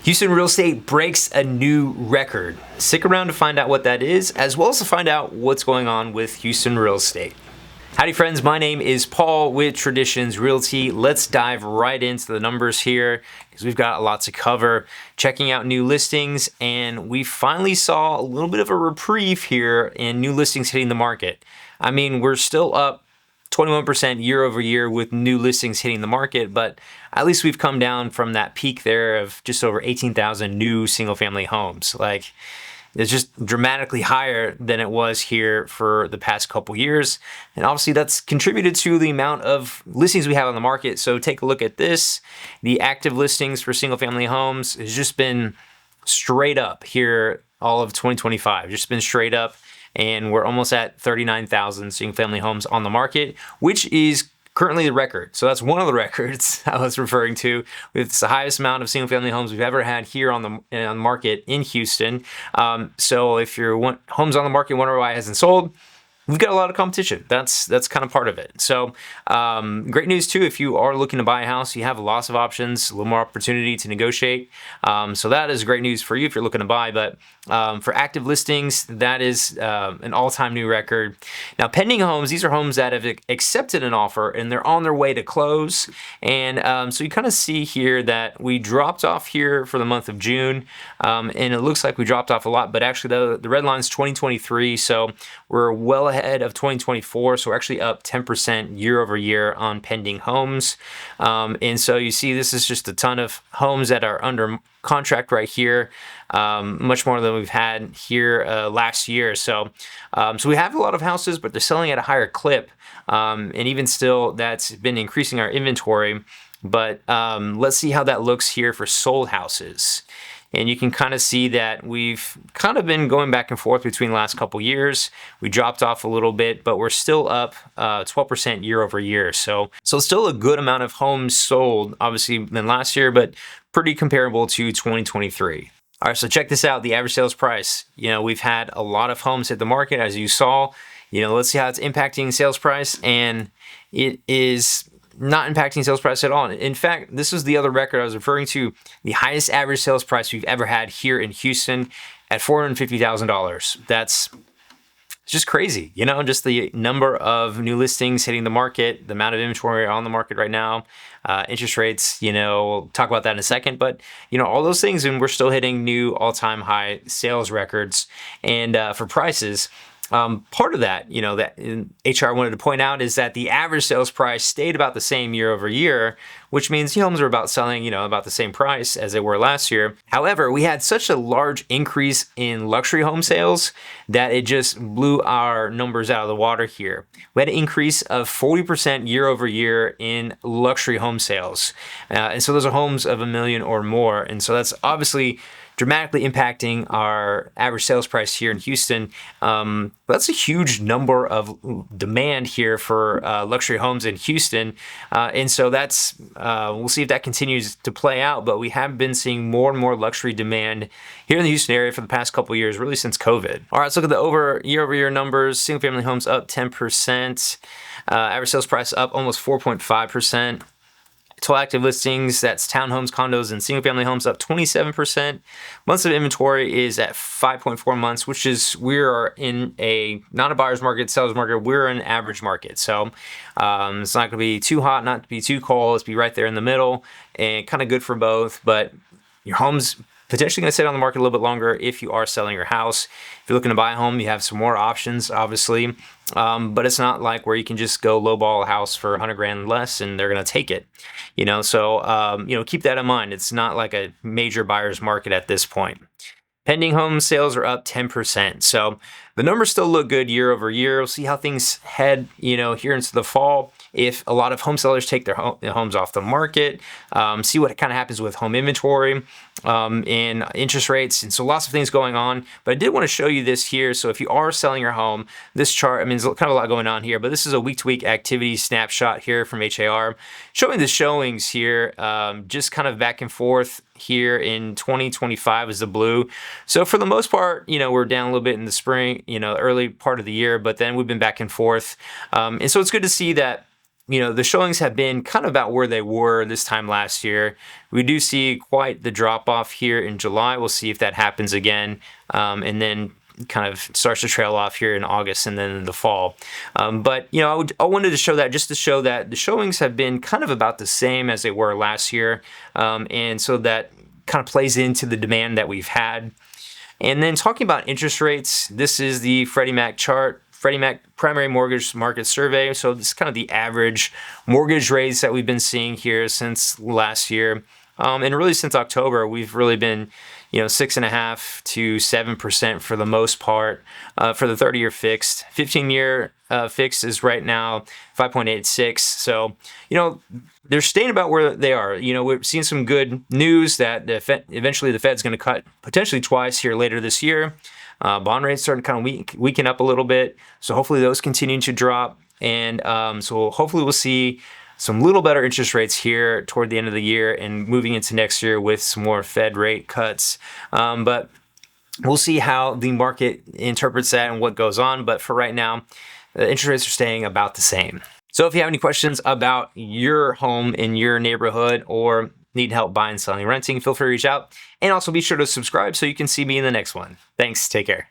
Houston real estate breaks a new record. Stick around to find out what that is, as well as to find out what's going on with Houston real estate. Howdy friends, my name is Paul with Traditions Realty. Let's dive right into the numbers here because we've got a lot to cover. Checking out new listings, and we finally saw a little bit of a reprieve here in new listings hitting the market. I mean, we're still up 21% year over year with new listings hitting the market, but at least we've come down from that peak there of just over 18,000 new single family homes. Like, it's just dramatically higher than it was here for the past couple years. And obviously that's contributed to the amount of listings we have on the market. So take a look at this. The active listings for single family homes has just been straight up here all of 2025, just been straight up. And we're almost at 39,000 single family homes on the market, which is currently the record. So that's one of the records I was referring to. It's the highest amount of single family homes we've ever had here on the market in Houston. So if your home's on the market, wonder why it hasn't sold, we've got a lot of competition. That's kind of part of it. So great news too, if you are looking to buy a house, you have lots of options, a little more opportunity to negotiate. So that is great news for you if you're looking to buy. But for active listings, that is an all-time new record. Now, pending homes, these are homes that have accepted an offer and they're on their way to close. And so you kind of see here that we dropped off here for the month of June. And it looks like we dropped off a lot, but actually the red line's 2023. So we're well ahead of 2024. So we're actually up 10% year over year on pending homes. And so you see this is just a ton of homes that are under contract right here, much more than we've had here last year. So we have a lot of houses, but they're selling at a higher clip. And even still, that's been increasing our inventory. But let's see how that looks here for sold houses. And you can kind of see that we've kind of been going back and forth between the last couple years. We dropped off a little bit, but we're still up 12% year over year. So still a good amount of homes sold, obviously, than last year, but pretty comparable to 2023. All right, so check this out, the average sales price. You know, we've had a lot of homes hit the market, as you saw. You know, let's see how it's impacting sales price, and it is not impacting sales price at all. In fact, this is the other record I was referring to, the highest average sales price we've ever had here in Houston at $450,000. That's just crazy, you know, just the number of new listings hitting the market, the amount of inventory on the market right now, interest rates, you know, we'll talk about that in a second, but you know, all those things, and we're still hitting new all-time high sales records. And for prices, part of that, you know, that HR wanted to point out is that the average sales price stayed about the same year over year, which means homes are about selling, you know, about the same price as they were last year. However, we had such a large increase in luxury home sales that it just blew our numbers out of the water here. We had an increase of 40% year over year in luxury home sales. And so those are homes of $1 million or more. And so that's obviously dramatically impacting our average sales price here in Houston. That's a huge number of demand here for luxury homes in Houston. And so that's, we'll see if that continues to play out, but we have been seeing more and more luxury demand here in the Houston area for the past couple of years, really since COVID. All right, let's look at the year over year numbers. Single family homes up 10%, average sales price up almost 4.5%. Total active listings, that's townhomes, condos, and single-family homes up 27%. Months of inventory is at 5.4 months, which is, we are in not a buyer's market, seller's market, we're in an average market. So it's not gonna be too hot, not to be too cold, it's be right there in the middle, and kind of good for both, but your home's potentially going to sit on the market a little bit longer if you are selling your house. If you're looking to buy a home, you have some more options, obviously, but it's not like where you can just go lowball a house for 100 grand less and they're going to take it, you know. So you know, keep that in mind. It's not like a major buyer's market at this point. Pending home sales are up 10%. So the numbers still look good year over year. We'll see how things head, you know, here into the fall. If a lot of home sellers take their homes off the market, see what kind of happens with home inventory and interest rates. And so lots of things going on, but I did want to show you this here. So if you are selling your home, this chart, I mean, there's kind of a lot going on here, but this is a week-to-week activity snapshot here from HAR, showing the showings here, just kind of back and forth here in 2025 is the blue. So for the most part, you know, we're down a little bit in the spring, you know, early part of the year, but then we've been back and forth. And so it's good to see that the showings have been kind of about where they were this time last year. We do see quite the drop off here in July. We'll see if that happens again, and then kind of starts to trail off here in August and then in the fall. But I wanted to show that just to show that the showings have been kind of about the same as they were last year, and so that kind of plays into the demand that we've had. And then talking about interest rates, this is the Freddie Mac chart. Freddie Mac Primary Mortgage Market Survey. So this is kind of the average mortgage rates that we've been seeing here since last year. And really since October, we've really been, 6.5% to 7% for the most part for the 30-year fixed. 15-year fixed is right now 5.86. So, they're staying about where they are. We're seeing some good news that eventually the Fed's going to cut potentially twice here later this year. Bond rates starting to kind of weaken up a little bit. So hopefully those continue to drop. And so hopefully we'll see some little better interest rates here toward the end of the year and moving into next year with some more Fed rate cuts. But we'll see how the market interprets that and what goes on. But for right now, the interest rates are staying about the same. So if you have any questions about your home in your neighborhood or need help buying, selling, renting, feel free to reach out. And also be sure to subscribe so you can see me in the next one. Thanks. Take care.